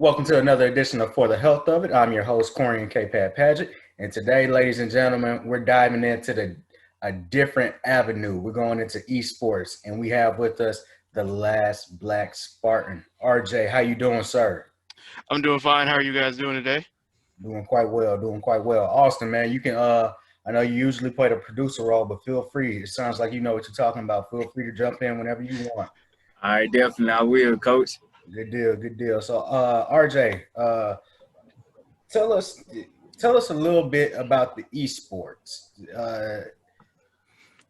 Welcome to another edition of For the Health of It. I'm your host, Corian K. Paget. And today, ladies and gentlemen, we're diving into a different avenue. We're going into eSports, and we have with us the LastBlackSpartan. RJ, how you doing, sir? I'm doing fine. How are you guys doing today? Doing quite well. Austin, man, you can, I know you usually play the producer role, but feel free. It sounds like you know what you're talking about. Feel free to jump in whenever you want. All right, definitely. I will, Coach. Good deal. So, RJ, tell us a little bit about the esports.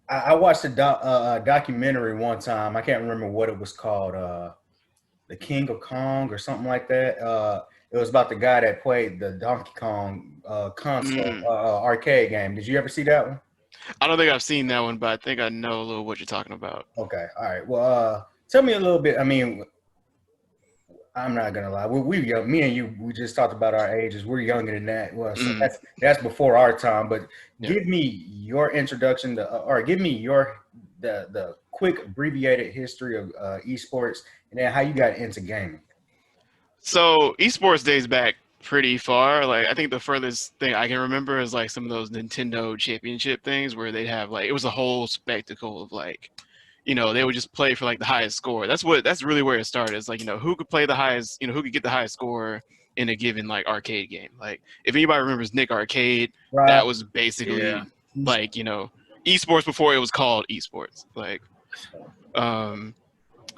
I watched a documentary one time. I can't remember what it was called. The King of Kong or something like that. It was about the guy that played the Donkey Kong console arcade game. Did you ever see that one? I don't think I've seen that one, but I think I know a little what you're talking about. Okay, all right. Well, tell me a little bit. I mean, I'm not gonna lie. We young. Me and you, we just talked about our ages. We're younger than that. Well, so that's before our time. But give me your introduction to, or give me the quick abbreviated history of esports, and then how you got into gaming. So esports dates back pretty far. Like I think the furthest thing I can remember is like some of those Nintendo championship things where they'd have like it was a whole spectacle of like, they would just play for like the highest score. That's really where it started. It's like, who could play the highest, who could get the highest score in a given like arcade game. Like if anybody remembers Nick Arcade, Right. that was basically like, esports before it was called esports. Like,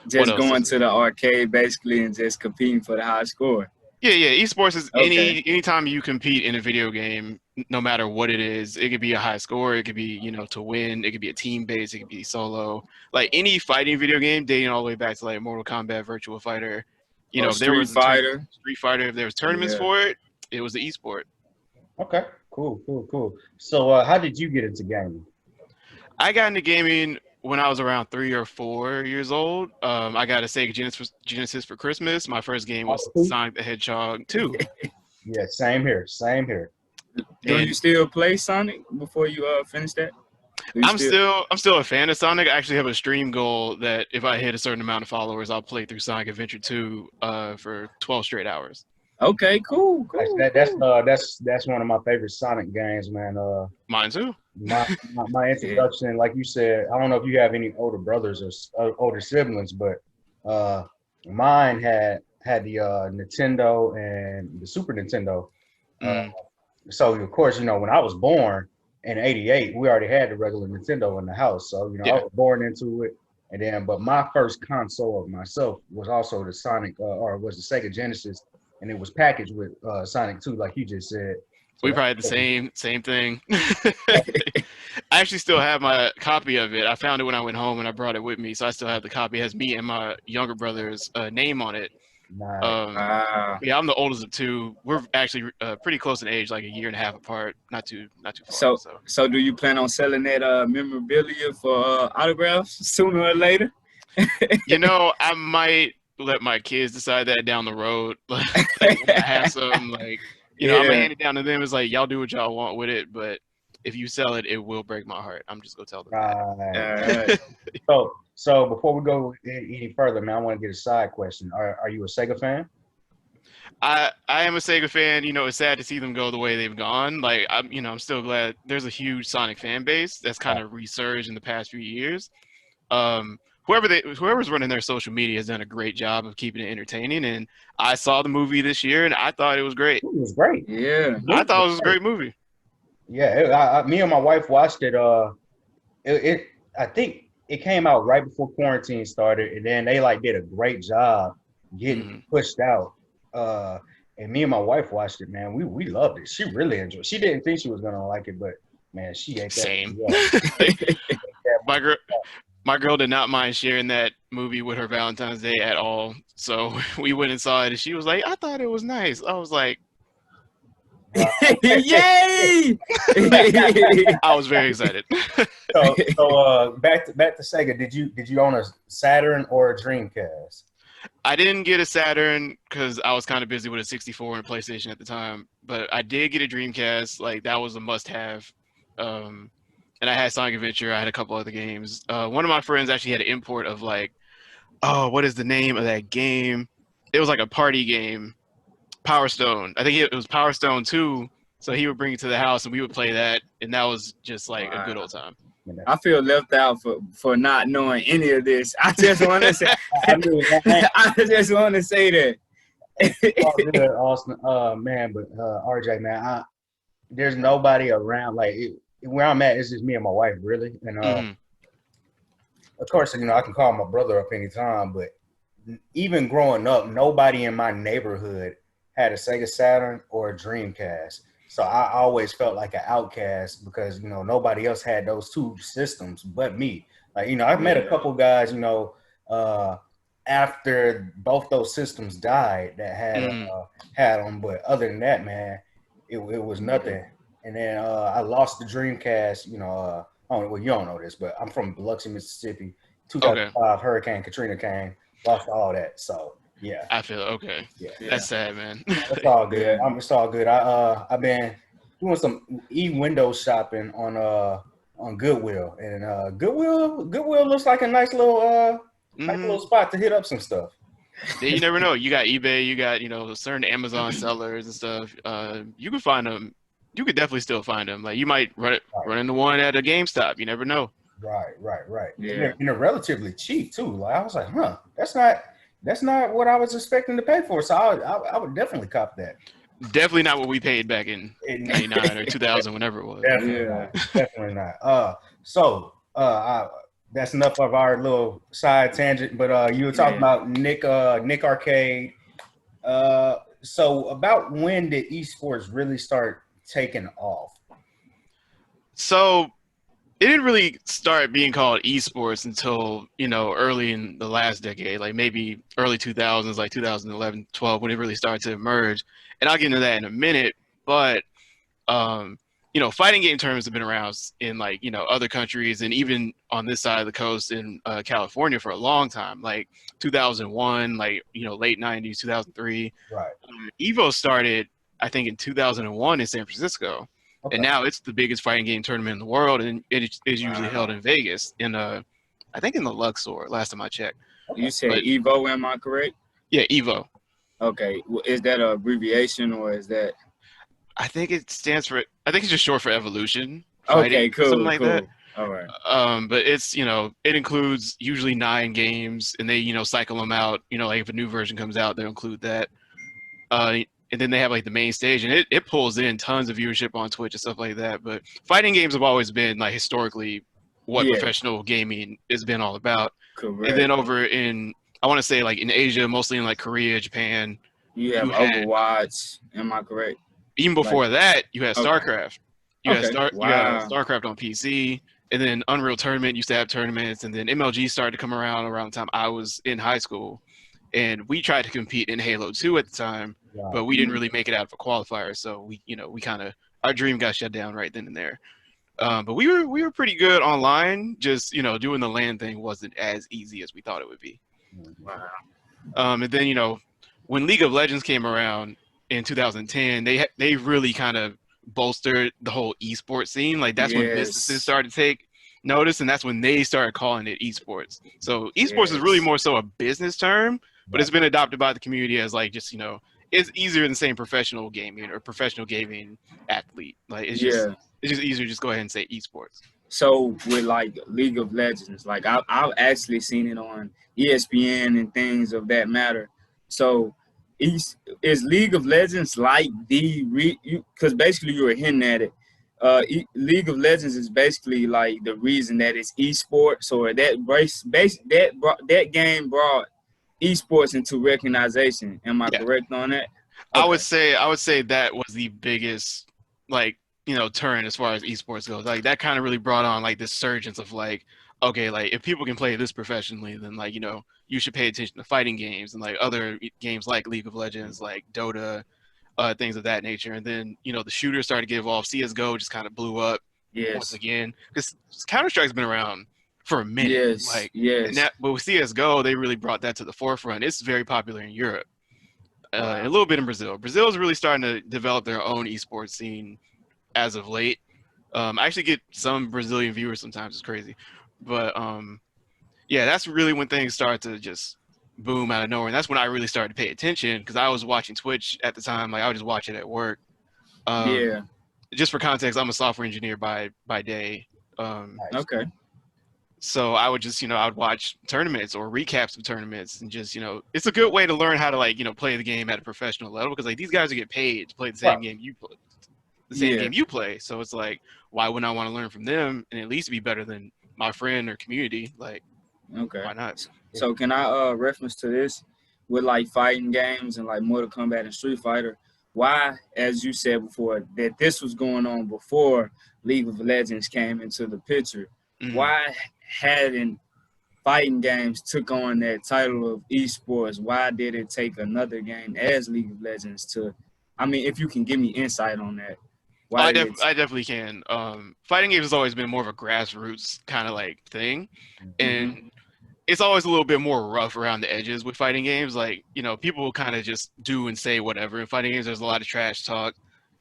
just going to the arcade basically and just competing for the high score. Yeah. Esports is anytime you compete in a video game, no matter what it is. It could be a high score, it could be, to win, it could be a team base, it could be solo. Like any fighting video game dating all the way back to like Mortal Kombat, Virtua Fighter, if there was Street Fighter, if there was tournaments for it, it was the esport. Okay, cool. So how did you get into gaming? I got into gaming when I was around 3 or 4 years old. I got a Sega Genesis for Christmas. My first game was Sonic the Hedgehog 2. Yeah, same here. Do you still play Sonic before you finish that? I'm still a fan of Sonic. I actually have a stream goal that if I hit a certain amount of followers, I'll play through Sonic Adventure 2 for 12 straight hours. Okay, cool. That's one of my favorite Sonic games, man. Mine too. My introduction, like you said, I don't know if you have any older brothers or older siblings, but mine had the Nintendo and the Super Nintendo. So of course, when I was born in '88, we already had the regular Nintendo in the house. So I was born into it, and then but my first console of myself was also the Sonic, or was the Sega Genesis. And it was packaged with Sonic 2, like you just said. So we probably had the same thing. I actually still have my copy of it. I found it when I went home and I brought it with me. So I still have the copy. It has me and my younger brother's name on it. Nice. Yeah, I'm the oldest of two. We're actually pretty close in age, like a year and a half apart. Not too far. So do you plan on selling that memorabilia for autographs sooner or later? I might let my kids decide that down the road. Like when I have some, I'm gonna hand it down to them. It's like y'all do what y'all want with it, but if you sell it, it will break my heart. I'm just gonna tell them. Right. So before we go any further, man, I want to get a side question. Are you a Sega fan? I am a Sega fan. It's sad to see them go the way they've gone. Like I'm still glad there's a huge Sonic fan base that's kind of resurged in the past few years. Whoever's running their social media has done a great job of keeping it entertaining. And I saw the movie this year, and I thought it was great. It was great. Yeah, I thought it was a great movie. Yeah, me and my wife watched it. I think it came out right before quarantine started, and then they did a great job getting pushed out. And me and my wife watched it, man. We loved it. She really enjoyed it. She didn't think she was gonna like it, but man, she ate that. Same. My girl did not mind sharing that movie with her Valentine's Day at all. So we went and saw it, and she was like, I thought it was nice. I was like, yay! I was very excited. So back to Sega. Did you own a Saturn or a Dreamcast? I didn't get a Saturn because I was kind of busy with a 64 and a PlayStation at the time. But I did get a Dreamcast. Like that was a must-have. And I had Sonic Adventure. I had a couple other games. One of my friends actually had an import of what is the name of that game? It was like a party game Power Stone. I think it was Power Stone 2. So he would bring it to the house, and we would play that, and that was just like a good old time. I feel left out for not knowing any of this. I just want to say, I just want to say that. All good, Austin. Man, but RJ, man, there's nobody around. Like where I'm at, it's just me and my wife, really. And of course, I can call my brother up anytime. But even growing up, nobody in my neighborhood had a Sega Saturn or a Dreamcast. So I always felt like an outcast because, nobody else had those two systems but me. Like, I've met a couple guys, after both those systems died that had them. But other than that, man, it was nothing. And then I lost the Dreamcast, you don't know this, but I'm from Biloxi, Mississippi. 2005 Hurricane Katrina came, lost all that. So, yeah. I feel okay. Yeah. That's sad, man. It's all good. It's all good. I've been doing some window shopping on Goodwill, and Goodwill looks like a nice little spot to hit up some stuff. Yeah, you never know. You got eBay, you got certain Amazon sellers and stuff. You can find them. You could definitely still find them. Like you might run into one at a GameStop. You never know. Right. Yeah. And they're relatively cheap too. Like I was like, that's not what I was expecting to pay for. So I would definitely cop that. Definitely not what we paid back in 99 or 2000, whenever it was. Definitely not. So that's enough of our little side tangent. But you were talking about Nick Arcade. So about when did esports really start taking off? So it didn't really start being called esports until, early in the last decade, like maybe early 2000s, like 2011, 12, when it really started to emerge. And I'll get into that in a minute. But, fighting game tournaments have been around in other countries and even on this side of the coast in California for a long time, like 2001, late 90s, 2003. Right. Evo started, I think, in 2001 in San Francisco. Okay. And now it's the biggest fighting game tournament in the world, and it is usually held in Vegas, I think in the Luxor, last time I checked. You said Evo, am I correct? Yeah, Evo. Okay. Is that an abbreviation or is that? I think it's just short for evolution. Okay, cool. Something like that. All right. But it's, it includes usually 9 games, and they, cycle them out. Like if a new version comes out, they'll include that. And then they have the main stage, and it pulls in tons of viewership on Twitch and stuff like that. But fighting games have always been historically what professional gaming has been all about. Correct. And then over in, I want to say in Asia, mostly in Korea, Japan. You have Overwatch. Am I correct? Even before that, you had StarCraft. You had StarCraft on PC, and then Unreal Tournament used to have tournaments, and then MLG started to come around the time I was in high school, and we tried to compete in Halo 2 at the time. Wow. But we didn't really make it out for qualifiers, so we kind of, our dream got shut down right then and there. But we were pretty good online. Just doing the LAN thing wasn't as easy as we thought it would be. Wow. And then when League of Legends came around in 2010, they really kind of bolstered the whole esports scene. That's when businesses started to take notice, and that's when they started calling it esports. So esports is really more so a business term, but it's been adopted by the community as it's easier than saying professional gaming or professional gaming athlete. It's just easier to just go ahead and say esports. So with League of Legends, I've actually seen it on ESPN and things of that matter. So is League of Legends because basically you were hinting at it. League of Legends is basically the reason that it's esports, or that game brought esports into recognition. Am I correct on that? Okay. I would say that was the biggest turn as far as esports goes. That kind of really brought on this surgence of if people can play this professionally, then you should pay attention to fighting games and other games like League of Legends, like Dota, things of that nature. And then the shooters started to get involved. CS:GO just kind of blew up once again, because Counter-Strike's been around for a minute. But with CS:GO, they really brought that to the forefront. It's very popular in Europe, a little bit in Brazil. Brazil is really starting to develop their own esports scene as of late. I actually get some Brazilian viewers sometimes. It's crazy, but that's really when things start to just boom out of nowhere. And that's when I really started to pay attention because I was watching Twitch at the time. Like I would just watch it at work. Yeah. Just for context, I'm a software engineer by day. Okay. So I would just, I would watch tournaments or recaps of tournaments and just, it's a good way to learn how to like, play the game at a professional level because like these guys are get paid to play the same game you play, game you play. So it's like, why wouldn't I want to learn from them and at least be better than my friend or community? Like, okay, why not? So can I reference to this with like fighting games and like Mortal Kombat and Street Fighter? Why, as you said before, that this was going on before League of Legends came into the picture? Why hadn't fighting games took on that title of esports? Why did it take another game as League of Legends to? I mean, if you can give me insight on that. I definitely can. Fighting games has always been more of a grassroots kind of like thing, and it's always a little bit more rough around the edges with fighting games. Like, people will kind of just do and say whatever. In fighting games, there's a lot of trash talk,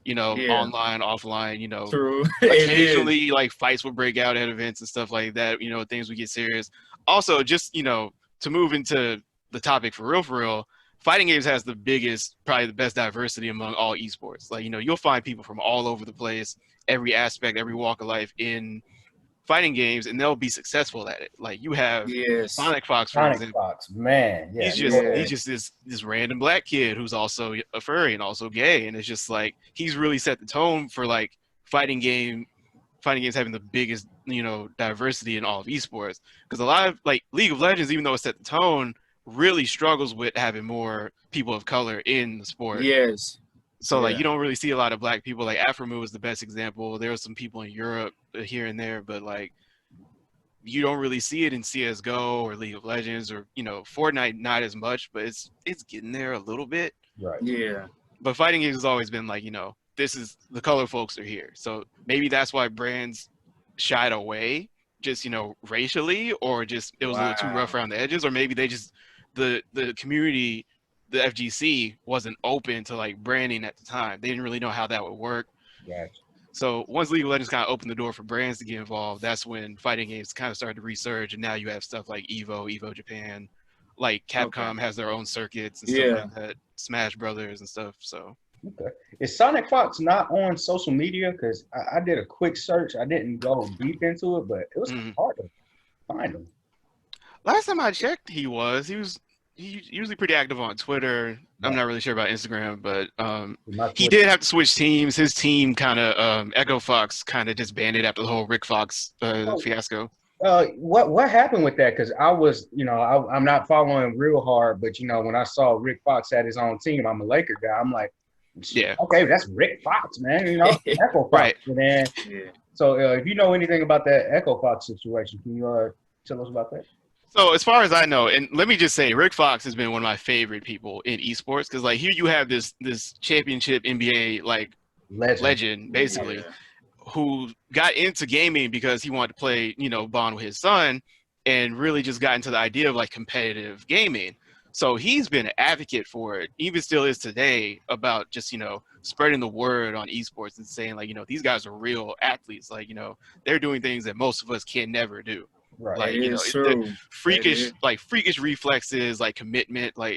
online, offline, True. Occasionally, like, fights will break out at events and stuff like that, things would get serious. Also, just, to move into the topic for real, fighting games has probably the best diversity among all esports. Like, you'll find people from all over the place, every aspect, every walk of life in fighting games, and they'll be successful at it. Like you have Sonic Fox, for example. Fox, man, he's just this random black kid who's also a furry and also gay, and it's just like he's really set the tone for like fighting games having the biggest diversity in all of esports. Because a lot of like League of Legends, even though it set the tone, really struggles with having more people of color in the sport. Yes. So like you don't really see a lot of black people. Like Afromu is the best example. There are some people in Europe here and there, but like you don't really see it in CS:GO or League of Legends or Fortnite, not as much, but it's getting there a little bit. Right. Yeah. But fighting games has always been like this is the color folks are here. So maybe that's why brands shied away, just racially, or just it was a little too rough around the edges, or maybe they just the community. The FGC wasn't open to like branding at the time. They didn't really know how that would work. Gotcha. So once League of Legends kind of opened the door for brands to get involved, that's when fighting games kind of started to resurge. And now you have stuff like Evo Japan, like Capcom has their own circuits and stuff like that, Smash Brothers and stuff. So is Sonic Fox not on social media? Because I did a quick search. I didn't go deep into it, but it was hard to find him. Last time I checked, he was usually pretty active on Twitter. I'm not really sure about Instagram, but he did have to switch teams. His team kind of Echo Fox kind of disbanded after the whole Rick Fox fiasco. What happened with that? Because I was, I'm not following real hard, but when I saw Rick Fox had his own team, I'm a Laker guy. I'm like, okay, that's Rick Fox, man. Echo Fox. Right. Man. So if you know anything about that Echo Fox situation, can you tell us about that? So as far as I know, and let me just say, Rick Fox has been one of my favorite people in esports because like here you have this championship NBA like legend basically, who got into gaming because he wanted to play bond with his son, and really just got into the idea of like competitive gaming. So he's been an advocate for it, even still is today, about just spreading the word on esports and saying like these guys are real athletes, like they're doing things that most of us can never do. Right. Like freakish reflexes, like commitment, like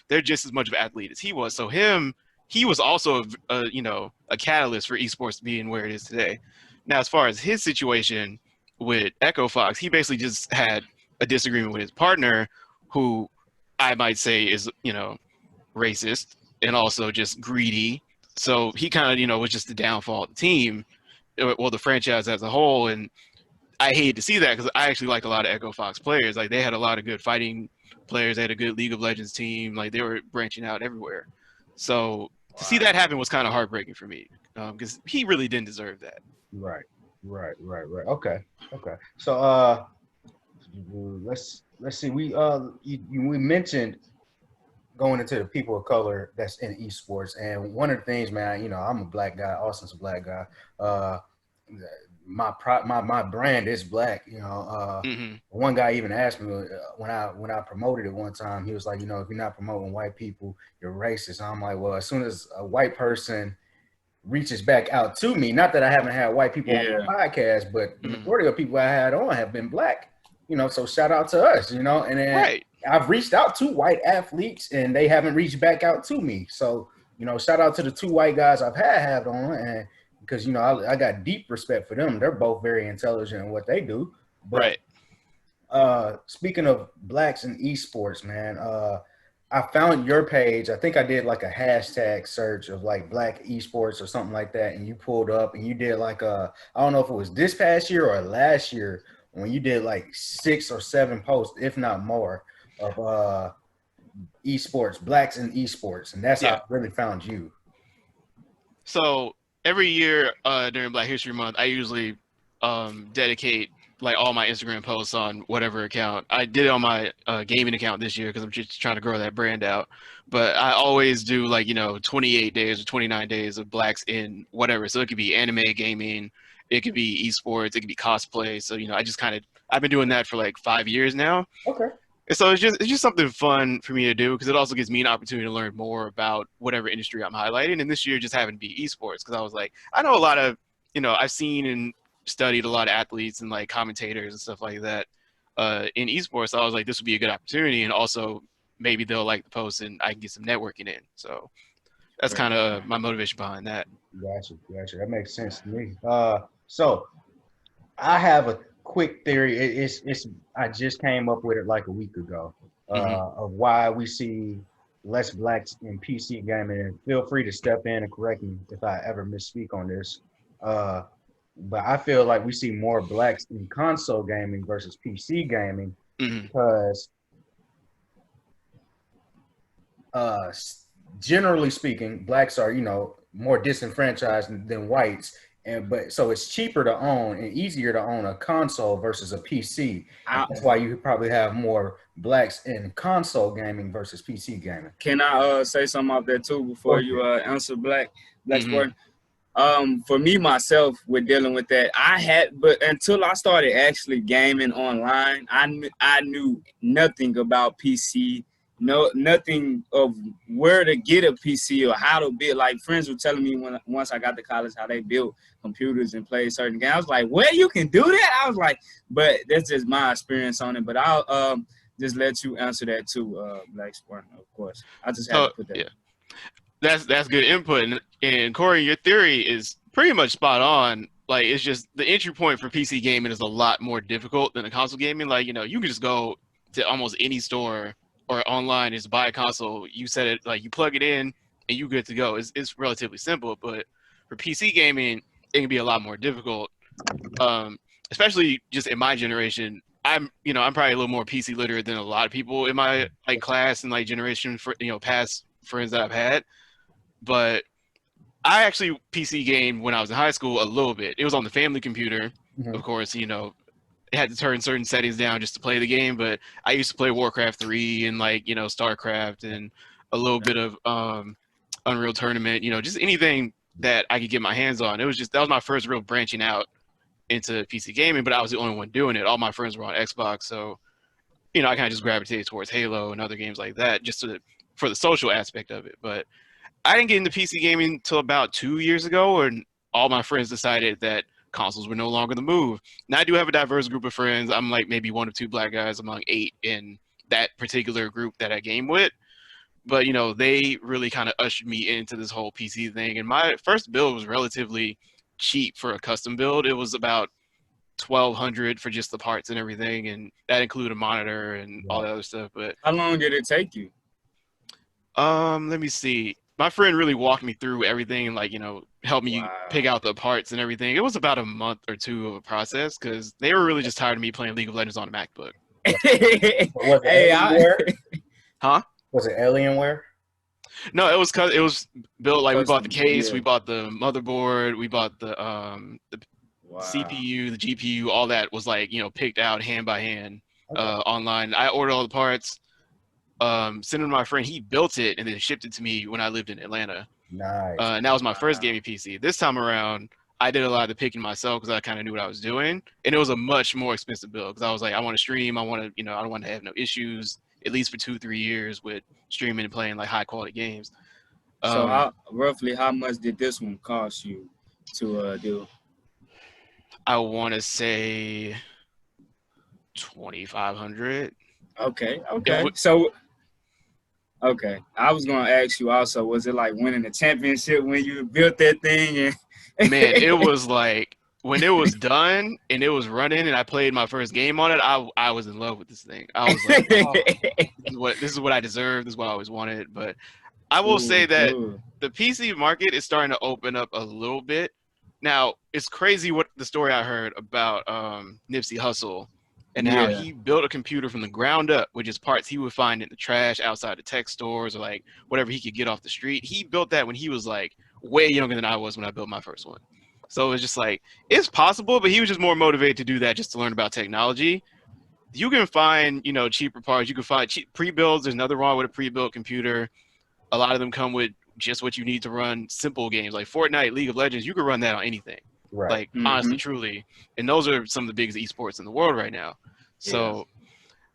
they're just as much of an athlete as he was. So he was also a catalyst for esports being where it is today. Now, as far as his situation with Echo Fox, he basically just had a disagreement with his partner, who I might say is racist and also just greedy. So he kind of was just the downfall of the team, well, the franchise as a whole. And I hate to see that because I actually like a lot of Echo Fox players. Like they had a lot of good fighting players. They had a good League of Legends team. Like they were branching out everywhere. So to see that happen was kind of heartbreaking for me because he really didn't deserve that. Right. Okay. So let's see. We mentioned going into the people of color that's in esports, and one of the things, man, I'm a black guy. Austin's a black guy. My brand is black. One guy even asked me when I promoted it one time. He was like, if you're not promoting white people, you're racist. And I'm like, well, as soon as a white person reaches back out to me, not that I haven't had white people on the podcast, but the majority of people I had on have been black. So shout out to us. And then I've reached out to white athletes and they haven't reached back out to me. So, shout out to the 2 white guys I've had on, and because I got deep respect for them. They're both very intelligent in what they do. But speaking of blacks in esports, man, I found your page. I think I did like a hashtag search of like black esports or something like that, and you pulled up and you did like I don't know if it was this past year or last year when you did like 6 or 7 posts, if not more, of esports, blacks in esports, and that's how I really found you. So every year during Black History Month, I usually dedicate like all my Instagram posts on whatever account. I did it on my gaming account this year because I'm just trying to grow that brand out. But I always do like 28 days or 29 days of blacks in whatever. So it could be anime, gaming, it could be esports, it could be cosplay. So I've been doing that for like 5 years now. Okay. And so it's just something fun for me to do because it also gives me an opportunity to learn more about whatever industry I'm highlighting. And this year just happened to be esports because I was like, I know a lot of, I've seen and studied a lot of athletes and like commentators and stuff like that in esports. So I was like, this would be a good opportunity. And also maybe they'll like the post and I can get some networking in. So that's kind of my motivation behind that. Gotcha. That makes sense to me. So I have a quick theory. It's I just came up with it like a week ago of why we see less blacks in PC gaming. And feel free to step in and correct me if I ever misspeak on this. But I feel like we see more blacks in console gaming versus PC gaming because generally speaking, blacks are, more disenfranchised than whites. But so it's cheaper to own and easier to own a console versus a PC. That's why you probably have more blacks in console gaming versus PC gaming. Can I say something out there too before you answer LastBlackSpartan? For me myself, with dealing with that, but until I started actually gaming online, I knew nothing about PC. Nothing of where to get a PC or how to build. Like friends were telling me once I got to college how they built computers and played certain games. I was like, well, you can do that? I was like, but that's just my experience on it. But I'll just let you answer that too, LastBlackSpartan, of course. I just had to put that. Yeah. That's good input. And Corey, your theory is pretty much spot on. Like, it's just the entry point for PC gaming is a lot more difficult than a console gaming. Like, you can just go to almost any store or online and just buy a console. You set it, like you plug it in and you good to go. It's relatively simple, but for PC gaming, it can be a lot more difficult. Especially just in my generation. I'm probably a little more PC literate than a lot of people in my like class and like generation for past friends that I've had. But I actually PC gamed when I was in high school a little bit. It was on the family computer, of course. It had to turn certain settings down just to play the game. But I used to play Warcraft 3 and like StarCraft and a little bit of Unreal Tournament. Just anything that I could get my hands on. That was my first real branching out into PC gaming. But I was the only one doing it. All my friends were on Xbox, so I kind of just gravitated towards Halo and other games like that just for the social aspect of it. But I didn't get into PC gaming until about 2 years ago, and all my friends decided that consoles were no longer the move. Now I do have a diverse group of friends. I'm like maybe 1 or 2 black guys among 8 in that particular group that I game with. But they really kind of ushered me into this whole PC thing. And my first build was relatively cheap for a custom build. It was about $1,200 for just the parts and everything, and that included a monitor and all that other stuff. But how long did it take you? Let me see. My friend really walked me through everything and like, helped me pick out the parts and everything. It was about a month or 2 of a process because they were really just tired of me playing League of Legends on a MacBook. Was it Alienware? Huh? Was it Alienware? No, it was built like we bought the case, we bought the motherboard, we bought the CPU, the GPU, all that was like, picked out hand by hand online. I ordered all the parts. Sent it to my friend. He built it and then shipped it to me when I lived in Atlanta. Nice. And that was my first gaming PC. This time around, I did a lot of the picking myself because I kind of knew what I was doing, and it was a much more expensive build because I was like, I want to stream. I want to, I don't want to have no issues at least for 2-3 years with streaming and playing like high quality games. So roughly how much did this one cost you to do? I want to say $2,500. Okay. It So, okay. I was gonna ask you also, was it like winning a championship when you built that thing? Man, it was like when it was done and it was running and I played my first game on it, I was in love with this thing. I was like, oh, this is what I deserve. This is what I always wanted. But I will say that Cool. the PC market is starting to open up a little bit. Now, it's crazy what the story I heard about Nipsey Hussle and how Yeah. he built a computer from the ground up, which is parts he would find in the trash outside the tech stores or like whatever he could get off the street. He built that when he was like way younger than I was when I built my first one. So it's just like, it's possible, but he was just more motivated to do that just to learn about technology. You can find, cheaper parts. You can find cheap pre-builds. There's nothing wrong with a pre-built computer. A lot of them come with just what you need to run simple games like Fortnite, League of Legends. You can run that on anything. Right. Like, honestly, truly. And those are some of the biggest esports in the world right now. So,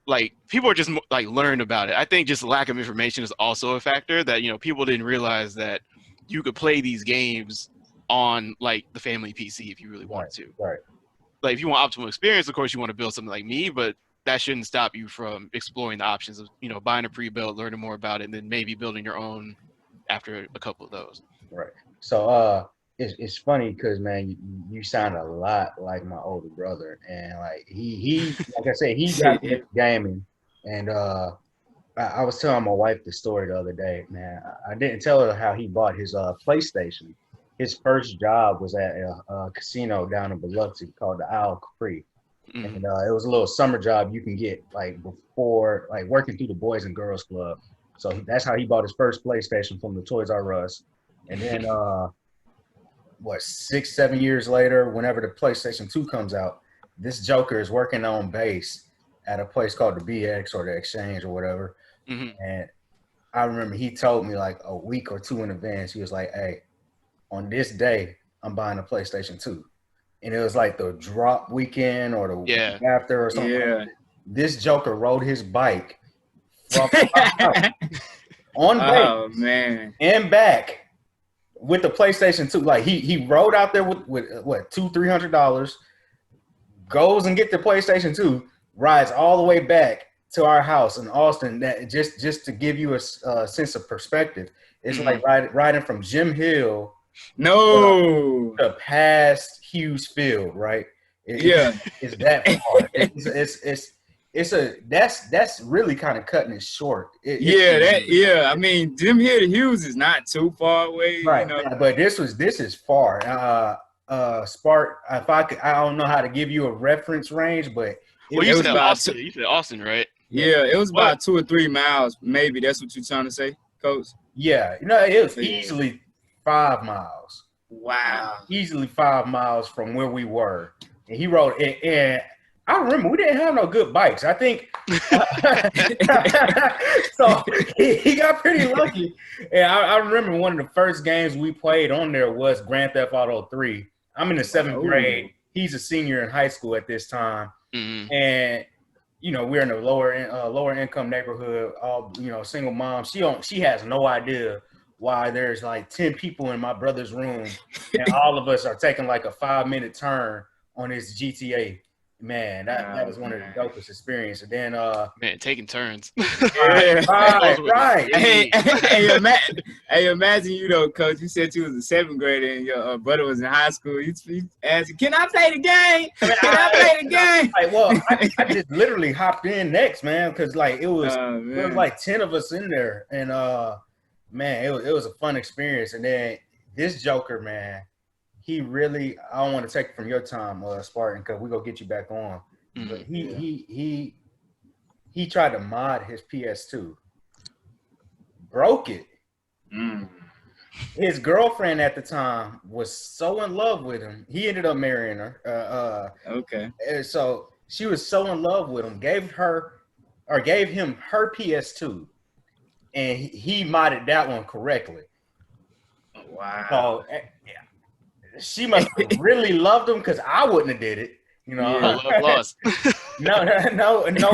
like, people are just, like, learning about it. I think just lack of information is also a factor that, people didn't realize that you could play these games on, like, the family PC if you really wanted to. Right. Like, if you want optimal experience, of course, you want to build something like me, but that shouldn't stop you from exploring the options of, buying a pre-built, learning more about it, and then maybe building your own after a couple of those. Right. So it's funny because, man, you sound a lot like my older brother, and like he like I said, he got into gaming, and I was telling my wife the story the other day, man. I didn't tell her how he bought his PlayStation. His first job was at a casino down in Biloxi called the Owl Capri. And it was a little summer job you can get like before, like working through the Boys and Girls Club. So that's how he bought his first PlayStation from the Toys R Us. And then, 6-7 years later, whenever the PlayStation 2 comes out, this joker is working on base at a place called the BX or the Exchange or whatever. And I remember he told me like a week or two in advance, he was like, hey, on this day, I'm buying a PlayStation 2. And it was like the drop weekend or the week after or something. Yeah. This joker rode his bike from on base and back with the PlayStation 2. Like he rode out there with what, $200-$300, goes and get the PlayStation 2, rides all the way back to our house in Austin. That just to give you a sense of perspective, it's like riding from Jim Hill to past Hughes Field, right? It's that far. That's really kind of cutting it short. I mean, Jim Hill to Hughes is not too far away, right? But this is far. Spark. I don't know how to give you a reference range, but you said Austin. You said Austin, right? Yeah, it was about 2 or 3 miles, maybe. That's what you're trying to say, Coach? Yeah, it was easily 5 miles. Wow. Easily 5 miles from where we were. And he rode it. And I remember we didn't have no good bikes. I think so he got pretty lucky. And I remember one of the first games we played on there was Grand Theft Auto 3. I'm in the 7th grade. He's a senior in high school at this time. And we're in a lower income neighborhood, all single mom. She has no idea why there's like 10 people in my brother's room and all of us are taking like a 5-minute turn on this GTA. Man, that was one of the dopest experiences. And then man, taking turns. Right. Hey, imagine, Coach, you said you was a 7th grader and your brother was in high school. You asked, can I play the game? Can I play the game? Like, well, I just literally hopped in next, man, because like there was like 10 of us in there, and man, it was a fun experience. And then this joker, man, he really, I don't want to take it from your time, Spartan, because we're gonna get you back on. But he tried to mod his PS2, broke it. His girlfriend at the time was so in love with him. He ended up marrying her. And so she was so in love with him, gave him her PS2, and he modded that one correctly. Wow. So she must have really loved him, because I wouldn't have did it. Love lost. No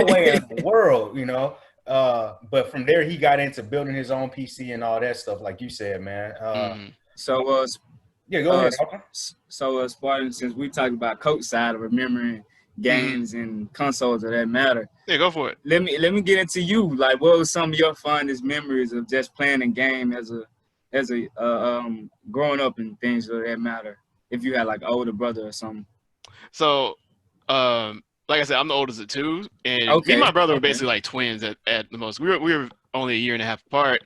way in the world, but from there he got into building his own PC and all that stuff, like you said, man. So yeah, go ahead. So Spartan, since we talked about coach side of remembering games and consoles of that matter. Yeah, go for it. Let me get into you. Like, what was some of your fondest memories of just playing a game as a growing up and things of that matter? If you had like an older brother or something. So, like I said, I'm the oldest of two, and me Okay. and my brother were basically like twins at the most. We were only a year and a half apart.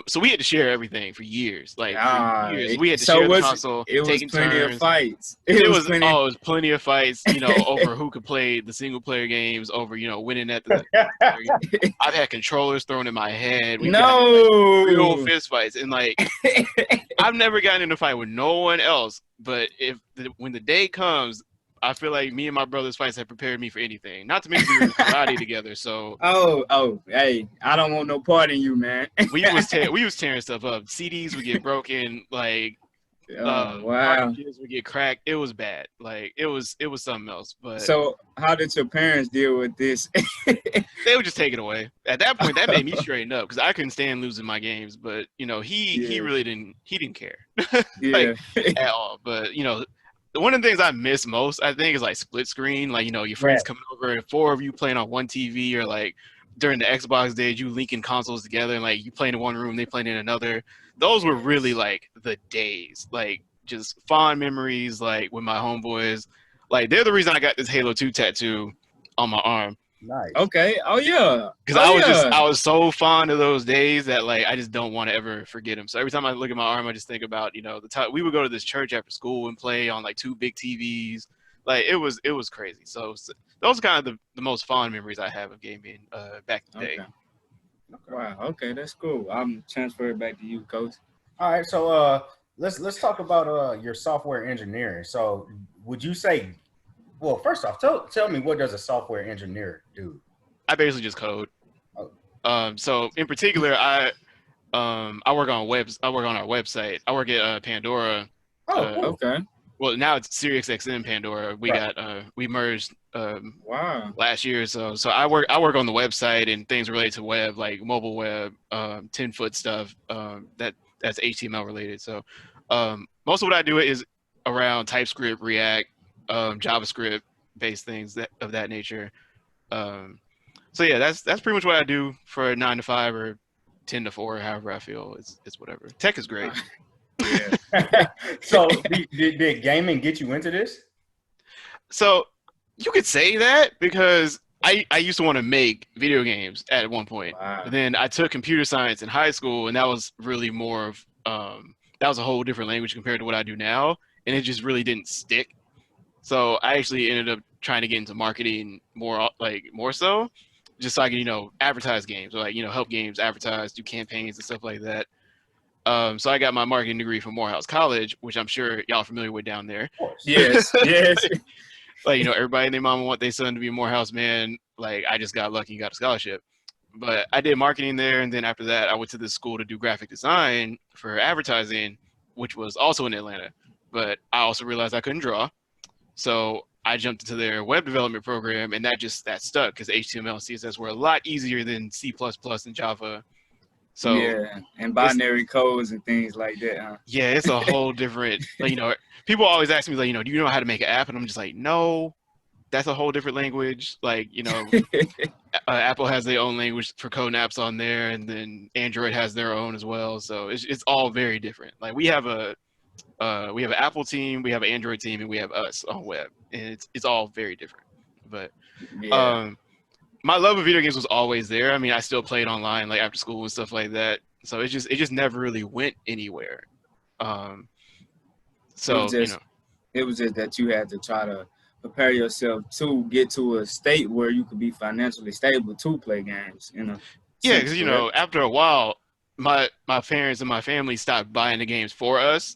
So we had to share everything for years. Like for years, we had to share the console, It was taking plenty turns. of fights. It was plenty of fights, over who could play the single player games, over winning at the. I've had controllers thrown in my head. We've gotten, real fist fights, and like I've never gotten in a fight with no one else. But when the day comes, I feel like me and my brother's fights have prepared me for anything. Not to mention we were in karate together, so. Hey, I don't want no part in you, man. we was tearing stuff up. CDs would get broken, like. Wow. Cartridges would get cracked. It was bad. Like it was something else. But so, how did your parents deal with this? They would just take it away. At that point, that made me straighten up because I couldn't stand losing my games. But he really didn't care, like, at all. But one of the things I miss most, I think, is like split screen. Like your friends coming over and 4 of you playing on one TV, or like during the Xbox days, you linking consoles together and like you playing in one room, they playing in another. Those were really like the days, like just fond memories. Like with my homeboys, like they're the reason I got this Halo 2 tattoo on my arm. Nice. Okay. Oh yeah. Because I was so fond of those days that like I just don't want to ever forget them. So every time I look at my arm, I just think about the time we would go to this church after school and play on like 2 big TVs. Like it was crazy. So those are kind of the most fond memories I have of gaming back in the day. Wow. Okay, that's cool. I'm transferring back to you, Coach. All right. So let's talk about your software engineering. So would you say, well, first off, tell me, what does a software engineer do? I basically just code. Oh. So in particular, I work on I work on our website. I work at Pandora. Oh, cool. Okay. Well, now it's SiriusXM Pandora. We merged last year. So I work on the website and things related to web, like mobile web, 10-foot stuff. That's HTML related. So most of what I do is around TypeScript, React, JavaScript based things of that nature. So yeah, that's pretty much what I do for a 9 to 5 or 10 to 4, however I feel. It's whatever. Tech is great. Yeah. So did gaming get you into this? So you could say that, because I used to want to make video games at one point. Wow. Then I took computer science in high school, and that was really more of that was a whole different language compared to what I do now, and it just really didn't stick. So I actually ended up trying to get into marketing more so, just so I can advertise games, or like help games advertise, do campaigns and stuff like that. So I got my marketing degree from Morehouse College, which I'm sure y'all are familiar with down there. Of course. Yes. Like, everybody and their mama want their son to be a Morehouse man. Like, I just got lucky and got a scholarship. But I did marketing there, and then after that, I went to this school to do graphic design for advertising, which was also in Atlanta. But I also realized I couldn't draw. So I jumped into their web development program, and that stuck, because HTML and CSS were a lot easier than C++ and Java. So yeah, and binary codes and things like that, huh? Yeah, it's a whole different, people always ask me, do you know how to make an app? And I'm just like, no, that's a whole different language. Like, Apple has their own language for coding apps on there, and then Android has their own as well. So it's all very different. Like, we have an Apple team, we have an Android team, and we have us on web, and it's all very different. But my love of video games was always there. I mean, I still played online, like after school and stuff like that. So it just never really went anywhere. It was just that you had to try to prepare yourself to get to a state where you could be financially stable to play games. Yeah, because after a while, my parents and my family stopped buying the games for us.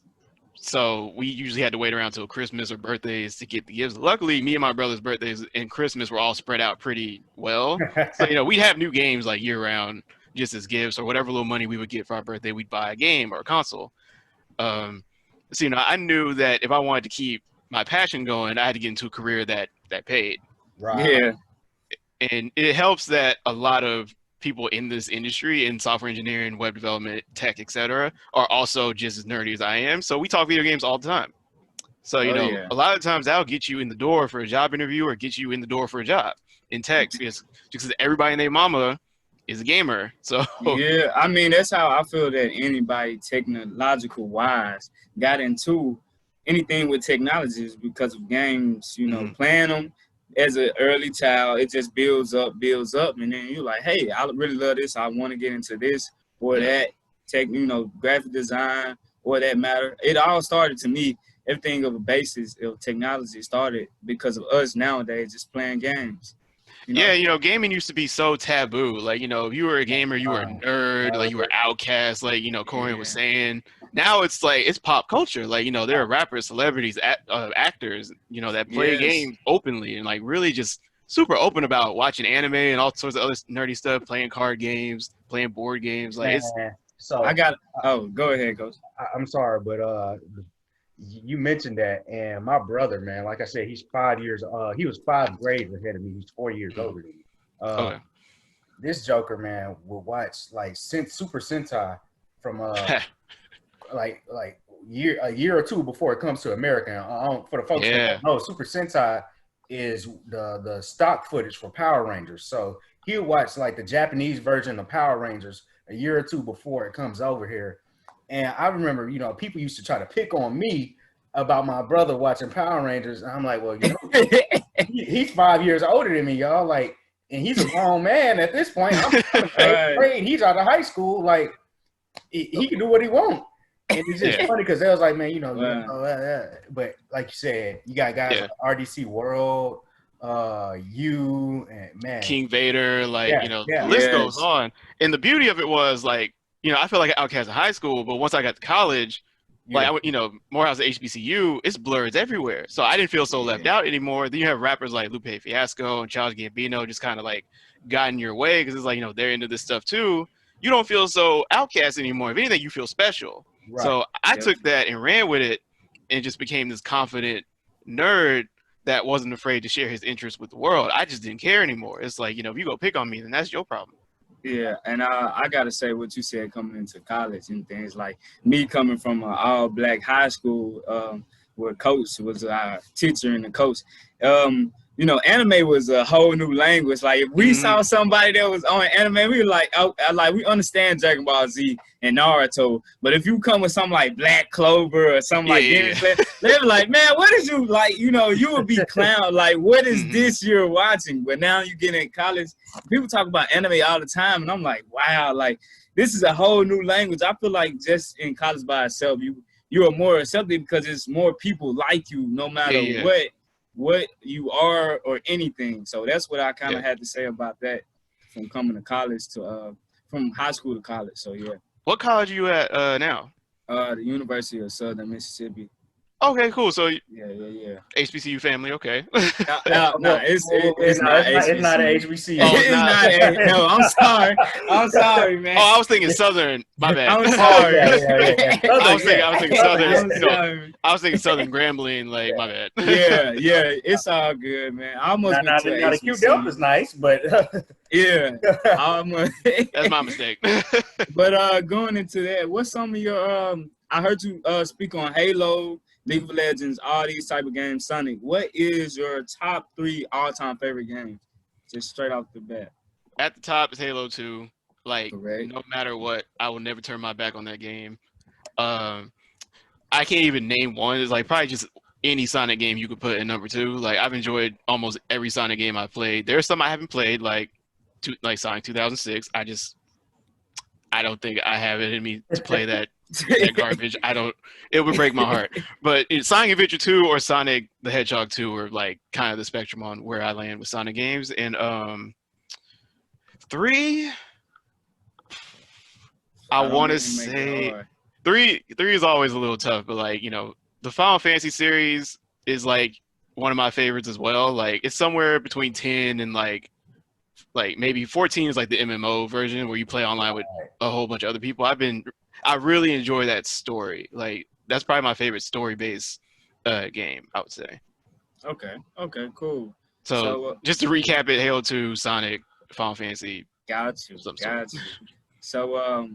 So we usually had to wait around till Christmas or birthdays to get the gifts. Luckily, me and my brother's birthdays and Christmas were all spread out pretty well. So, we'd have new games like year round just as gifts, or whatever little money we would get for our birthday, we'd buy a game or a console. So, I knew that if I wanted to keep my passion going, I had to get into a career that paid. Right. Yeah. And it helps that a lot of people in this industry, in software engineering, web development, tech, etc., are also just as nerdy as I am. So we talk video games all the time. So, Oh, yeah. a lot of times that'll get you in the door for a job interview or get you in the door for a job in tech because everybody and their mama is a gamer. So Yeah, I mean, that's how I feel that anybody technological wise got into anything with technology is because of games, playing them as an early child. It just builds up. And then you're like, hey, I really love this. I want to get into this or that graphic design or that matter. It all started to me. Everything of a basis of technology started because of us nowadays just playing games. Yeah, gaming used to be so taboo. Like, if you were a gamer, you were a nerd, like you were outcast, like, Corian was saying. Now it's like, it's pop culture. Like, there are rappers, celebrities, actors, that play games openly and like really just super open about watching anime and all sorts of other nerdy stuff, playing card games, playing board games. Like, so go ahead, Ghost. I'm sorry, but you mentioned that, and my brother, man, like I said, he's 5 years. He was 5 grades ahead of me. He's 4 years older than me. Okay. This Joker, man, will watch like Super Sentai from like a year or two before it comes to America. For the folks that don't know, Super Sentai is the stock footage for Power Rangers. So he'll watch like the Japanese version of Power Rangers a year or two before it comes over here. And I remember, people used to try to pick on me about my brother watching Power Rangers. And I'm like, well, he's 5 years older than me, y'all. Like, and he's a grown man at this point. I'm in 8th grade. He's out of high school. Like, he can do what he wants. And it's just funny because they was like, man, but like you said, you got guys like RDC World, you, and man, King Vader, like, the list goes on. And the beauty of it was like, I feel like an outcast in high school, but once I got to college, like I went, Morehouse HBCU, it's blurs everywhere. So I didn't feel so left out anymore. Then you have rappers like Lupe Fiasco and Charles Gambino just kind of like got in your way because it's like, they're into this stuff too. You don't feel so outcast anymore. If anything, you feel special. Right. So I took that and ran with it and just became this confident nerd that wasn't afraid to share his interests with the world. I just didn't care anymore. It's like, if you go pick on me, then that's your problem. Yeah, and I gotta say what you said coming into college and things like me coming from an all-black high school where coach was our teacher and the coach. Anime was a whole new language. Like if we saw somebody that was on anime, we were like, we understand Dragon Ball Z and Naruto, but if you come with something like Black Clover or something they were like, man, what is you like? You would be clown. Like, what is this you're watching? But now you get in college, people talk about anime all the time, and I'm like, wow, like this is a whole new language. I feel like just in college by itself, you are more accepted because it's more people like you, no matter what you are or anything. So that's what I kind of had to say about that from coming to college to from high school to college. So What college are you at now? The University of Southern Mississippi. Okay, cool. So yeah. HBCU family, okay. No, it's not HBCU. Oh, it's not. No, I'm sorry, man. Oh, I was thinking Southern. My bad. I'm sorry. I was thinking Southern. Sorry. I was thinking Southern Grambling. Like, my bad. Yeah. It's all good, man. I almost went to the Q Delta's nice, but that's my mistake. But going into that, what's some of your I heard you speak on Halo, League of Legends, all these type of games. Sonic, what is your top 3 all-time favorite games? Just straight off the bat. At the top is Halo 2. Like, Correct. No matter what, I will never turn my back on that game. I can't even name one. It's like probably just any Sonic game you could put in number 2. Like, I've enjoyed almost every Sonic game I've played. There's some I haven't played, like Sonic 2006. I don't think I have it in me to play that garbage. It would break my heart. But Sonic Adventure 2 or Sonic the Hedgehog 2 are like kind of the spectrum on where I land with Sonic games. And 3, I want to say 3 is always a little tough, but like, the Final Fantasy series is like one of my favorites as well. Like it's somewhere between 10 and like maybe 14 is like the MMO version where you play online with a whole bunch of other people. I really enjoy that story. Like that's probably my favorite story-based game, I would say. Okay, cool. So just to recap it, Halo 2, Sonic, Final Fantasy. Got you. So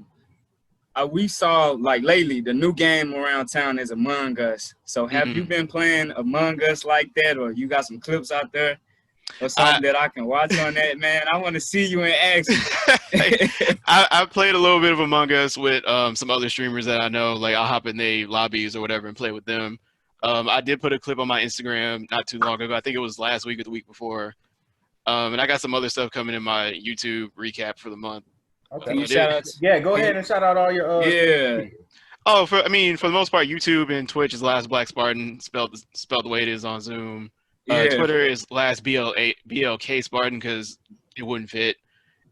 we saw like lately the new game around town is Among Us. So have you been playing Among Us like that, or you got some clips out there or something that I can watch on that, man? I want to see you in action. I played a little bit of Among Us with some other streamers that I know. Like I'll hop in their lobbies or whatever and play with them. I did put a clip on my Instagram not too long ago. I think it was last week or the week before. And I got some other stuff coming in my YouTube recap for the month. Okay. Yeah, go ahead and shout out all your yeah. Oh, for the most part, YouTube and Twitch is LastBlackSpartan, spelled the way it is on Zoom. Twitter is LastBLK Spartan because it wouldn't fit.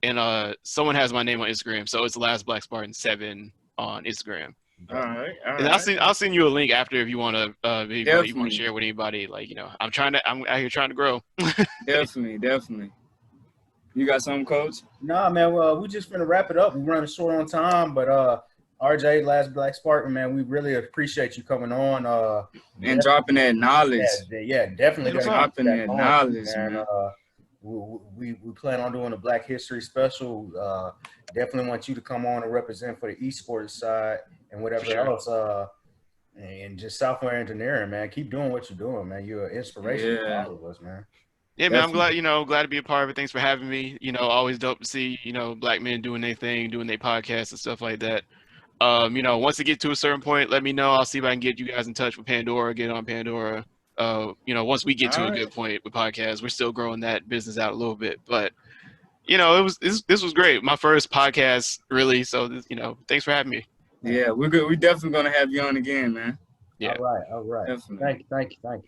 And someone has my name on Instagram, so it's LastBlackSpartan7 on Instagram. All right. And I'll send you a link after if you want to you want to share with anybody. Like, you know, I'm out here trying to grow. Definitely. You got something, Coach? Nah, man. Well, we just gonna wrap it up. We're running short on time, but RJ, LastBlackSpartan, man, we really appreciate you coming on. And dropping that knowledge. Yeah, definitely dropping that knowledge, man. We plan on doing a Black History special. Definitely want you to come on and represent for the eSports side and whatever else. And just software engineering, man. Keep doing what you're doing, man. You're an inspiration for all of us, man. Yeah, man, I'm glad to be a part of it. Thanks for having me. You know, always dope to see, you know, Black men doing their thing, doing their podcasts and stuff like that. You know, once it gets to a certain point, let me know. I'll see if I can get you guys in touch with Pandora, get on Pandora. You know, once we get to a good point with podcasts, we're still growing that business out a little bit. But, you know, this was great. My first podcast, really. So, you know, thanks for having me. Yeah, we're good. We're definitely going to have you on again, man. Yeah. All right. Definitely. Thank you.